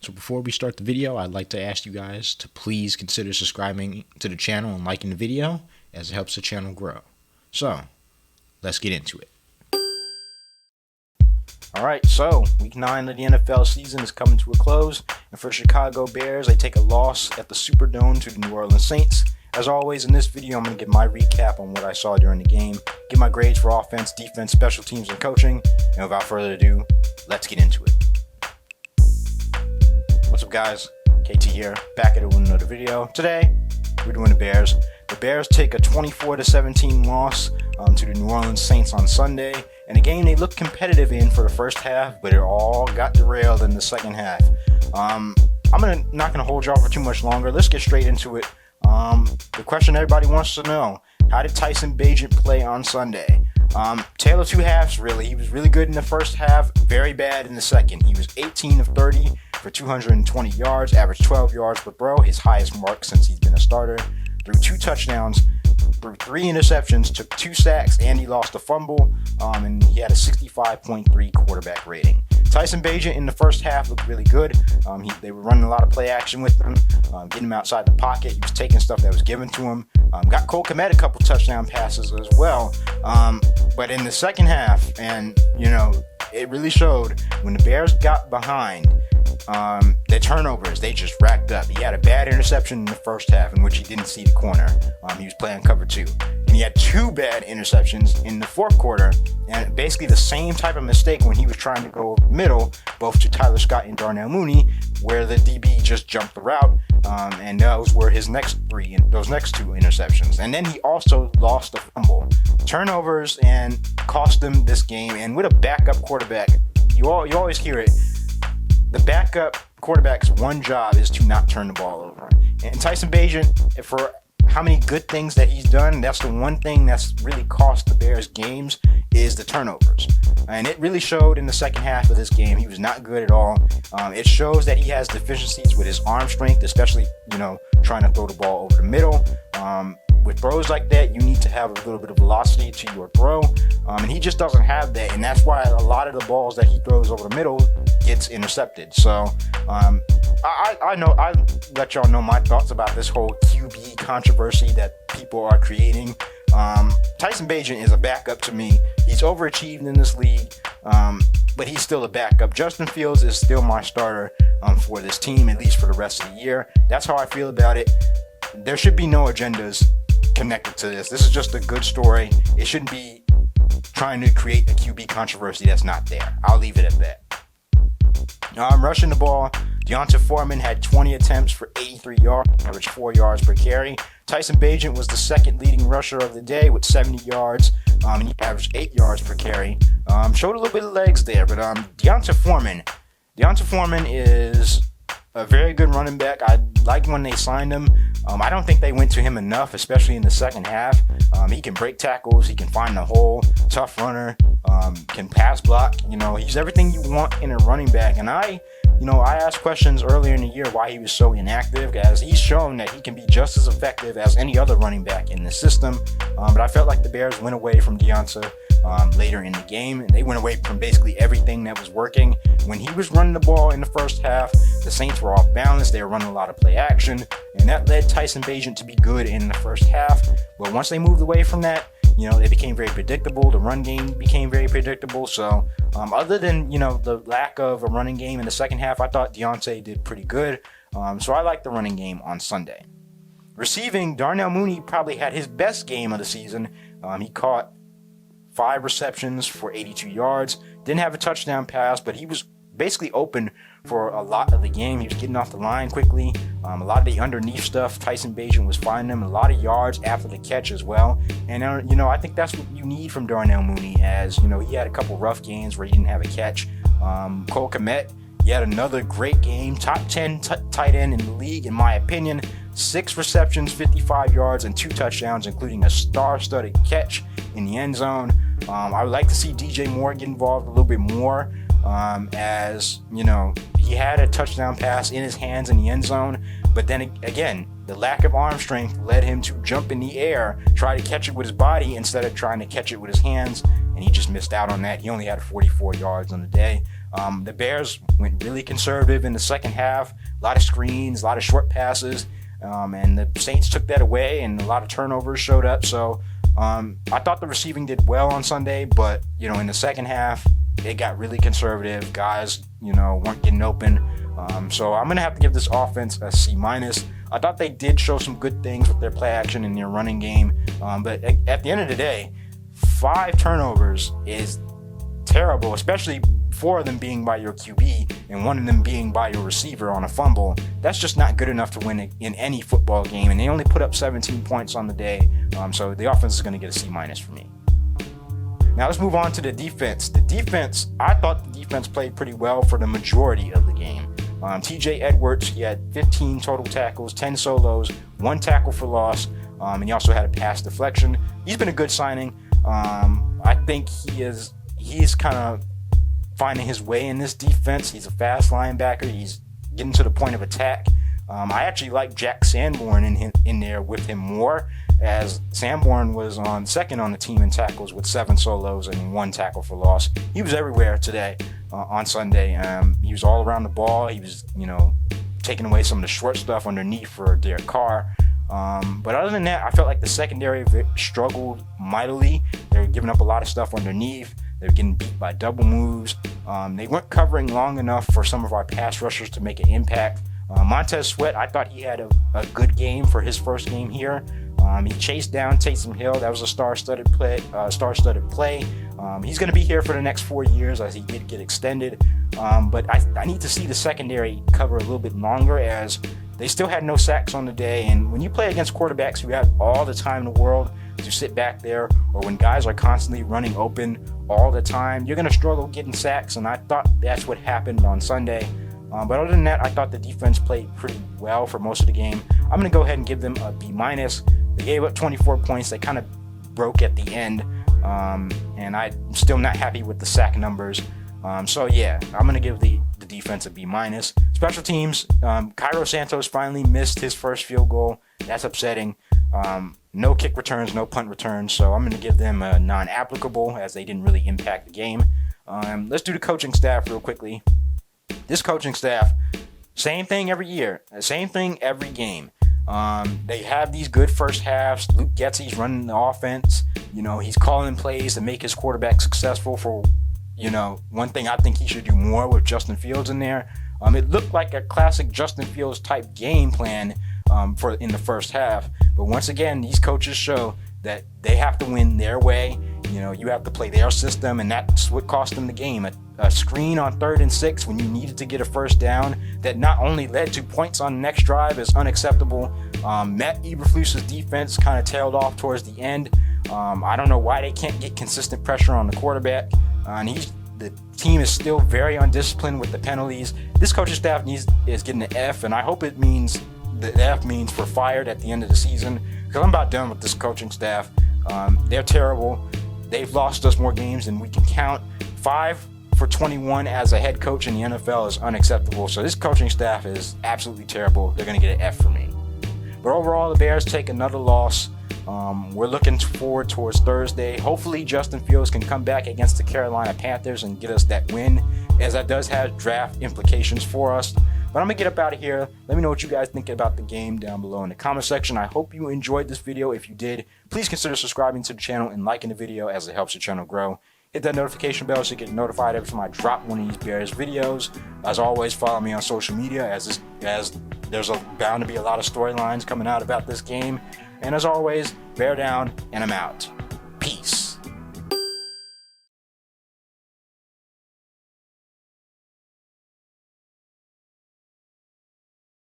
So before we start the video, I'd like to ask you guys to please consider subscribing to the channel and liking the video, as it helps the channel grow. So, let's get into it. Alright, so Week 9 of the NFL season is coming to a close, and for Chicago Bears, they take a loss at the Superdome to the New Orleans Saints. As always, in this video, I'm going to give my recap on what I saw during the game, give my grades for offense, defense, special teams, and coaching, and without further ado, let's get into it. What's up, guys? KT here, back at it with another video. Today, we're doing the Bears. The Bears take a 24-17 loss to the New Orleans Saints on Sunday, and a game they looked competitive in for the first half, but it all got derailed in the second half. I'm not gonna hold y'all for too much longer. Let's get straight into it. The question everybody wants to know: how did Tyson Bagent play on Sunday? Tale of two halves, really. He was really good in the first half, very bad in the second. He was 18 of 30 for 220 yards, averaged 12 yards per throw, his highest mark since he's been a starter. Threw 2 touchdowns, threw 3 interceptions, took 2 sacks, and he lost a fumble, and he had a 65.3 quarterback rating. Tyson Bagent in the first half looked really good. They were running a lot of play action with him, getting him outside the pocket. He was taking stuff that was given to him. Got Cole Kmet a couple touchdown passes as well. But in the second half, and it really showed when the Bears got behind, the turnovers, they just racked up. He had a bad interception in the first half in which he didn't see the corner. He was playing cover 2. And he had 2 bad interceptions in the fourth quarter, and basically the same type of mistake when he was trying to go middle, both to Tyler Scott and Darnell Mooney, where the DB just jumped the route, and those were his next 2 interceptions. And then he also lost a fumble. Turnovers and cost them this game, and with a backup quarterback, you always hear it, the backup quarterback's one job is to not turn the ball over. And Tyson Bagent, for how many good things that he's done, that's the one thing that's really cost the Bears games, is the turnovers. And it really showed in the second half of this game. He was not good at all. It shows that he has deficiencies with his arm strength, especially, trying to throw the ball over the middle. With throws like that, you need to have a little bit of velocity to your throw, and he just doesn't have that, and that's why a lot of the balls that he throws over the middle gets intercepted. So I let y'all know my thoughts about this whole QB controversy that people are creating. Tyson Bagent is a backup to me. He's overachieved in this league, but he's still a backup. Justin Fields is still my starter for this team, at least for the rest of the year. That's how I feel about it. There should be no agendas connected to this. This is just a good story. It shouldn't be trying to create a QB controversy that's not there. I'll leave it at that. Rushing the ball, D'Onta Foreman had 20 attempts for 83 yards, averaged 4 yards per carry. Tyson Bagent was the second leading rusher of the day with 70 yards, and he averaged 8 yards per carry. Showed a little bit of legs there, but D'Onta Foreman is a very good running back. I liked when they signed him. I don't think they went to him enough, especially in the second half. He can break tackles, he can find the hole, tough runner, can pass block. He's everything you want in a running back. And I asked questions earlier in the year why he was so inactive, as he's shown that he can be just as effective as any other running back in the system. But I felt like the Bears went away from D'Onta later in the game, and they went away from basically everything that was working. When he was running the ball in the first half, the Saints were off balance. They were running a lot of play action, and that led Tyson Bagent to be good in the first half. But once they moved away from that, it became very predictable. The run game became very predictable. So other than the lack of a running game in the second half, I thought D'Onta did pretty good. So I liked the running game on Sunday. Receiving, Darnell Mooney probably had his best game of the season. He caught 5 receptions for 82 yards. Didn't have a touchdown pass, but he was basically open for a lot of the game. He was getting off the line quickly. A lot of the underneath stuff, Tyson Bagent was finding him. A lot of yards after the catch as well. And, I think that's what you need from Darnell Mooney, as, he had a couple rough games where he didn't have a catch. Cole Kmet, he had another great game. Top 10 tight end in the league, in my opinion. 6 receptions, 55 yards, and 2 touchdowns, including a star-studded catch in the end zone. I would like to see DJ Moore get involved a little bit more, as he had a touchdown pass in his hands in the end zone, but then again, the lack of arm strength led him to jump in the air, try to catch it with his body instead of trying to catch it with his hands, and he just missed out on that. He only had 44 yards on the day. The Bears went really conservative in the second half. A lot of screens, a lot of short passes, and the Saints took that away, and a lot of turnovers showed up. So I thought the receiving did well on Sunday, but in the second half, it got really conservative. Guys, weren't getting open. So I'm gonna have to give this offense a C-. I thought they did show some good things with their play action and their running game, but at the end of the day, 5 turnovers is terrible, especially 4 of them being by your QB and 1 of them being by your receiver on a fumble. That's just not good enough to win in any football game, and they only put up 17 points on the day, so the offense is going to get a C- for me. Now let's move on to the defense. I thought the defense played pretty well for the majority of the game. TJ Edwards, he had 15 total tackles, 10 solos, 1 tackle for loss, and he also had a pass deflection. He's been a good signing. I think he's kind of finding his way in this defense. He's a fast linebacker. He's getting to the point of attack. I actually like Jack Sanborn in there with him more, as Sanborn was on second on the team in tackles with 7 solos and 1 tackle for loss. He was everywhere today on Sunday. He was all around the ball. He was, taking away some of the short stuff underneath for Derek Carr. But other than that, I felt like the secondary struggled mightily. They were giving up a lot of stuff underneath. They were getting beat by double moves. They weren't covering long enough for some of our pass rushers to make an impact. Montez Sweat, I thought he had a good game for his first game here. He chased down Taysom Hill. That was a star-studded play. He's going to be here for the next 4 years, as he did get extended. But I need to see the secondary cover a little bit longer, as they still had no sacks on the day. And when you play against quarterbacks who have all the time in the world to sit back there, or when guys are constantly running open all the time, you're going to struggle getting sacks. And I thought that's what happened on Sunday. But other than that, I thought the defense played pretty well for most of the game. I'm going to go ahead and give them a B-. They gave up 24 points. They kind of broke at the end. And I'm still not happy with the sack numbers. So yeah, I'm going to give the defense a B-. Special teams, Cairo Santos finally missed his first field goal. That's upsetting. No kick returns, no punt returns. So I'm going to give them a non-applicable, as they didn't really impact the game. Let's do the coaching staff real quickly. This coaching staff, same thing every year, same thing every game. They have these good first halves. Luke Getsy's running the offense. He's calling plays to make his quarterback successful. For one thing I think he should do more with Justin Fields in there. It looked like a classic Justin Fields type game plan in the first half. But once again, these coaches show that they have to win their way. You have to play their system, and that's what cost them the game. A screen on 3rd and 6 when you needed to get a first down that not only led to points on the next drive is unacceptable. Matt Eberflus's defense kind of tailed off towards the end. I don't know why they can't get consistent pressure on the quarterback. And the team is still very undisciplined with the penalties. This coaching staff is getting an F, and I hope it means the F means for fired at the end of the season, because I'm about done with this coaching staff. They're terrible. They've lost us more games than we can count. 5 for 21 as a head coach in the NFL is unacceptable. So this coaching staff is absolutely terrible. They're going to get an F for me. But overall, the Bears take another loss. We're looking forward towards Thursday. Hopefully, Justin Fields can come back against the Carolina Panthers and get us that win, as that does have draft implications for us. But I'm going to get up out of here. Let me know what you guys think about the game down below in the comment section. I hope you enjoyed this video. If you did, please consider subscribing to the channel and liking the video, as it helps the channel grow. Hit that notification bell so you get notified every time I drop one of these Bears videos. As always, follow me on social media, as there's bound to be a lot of storylines coming out about this game. And as always, bear down, and I'm out.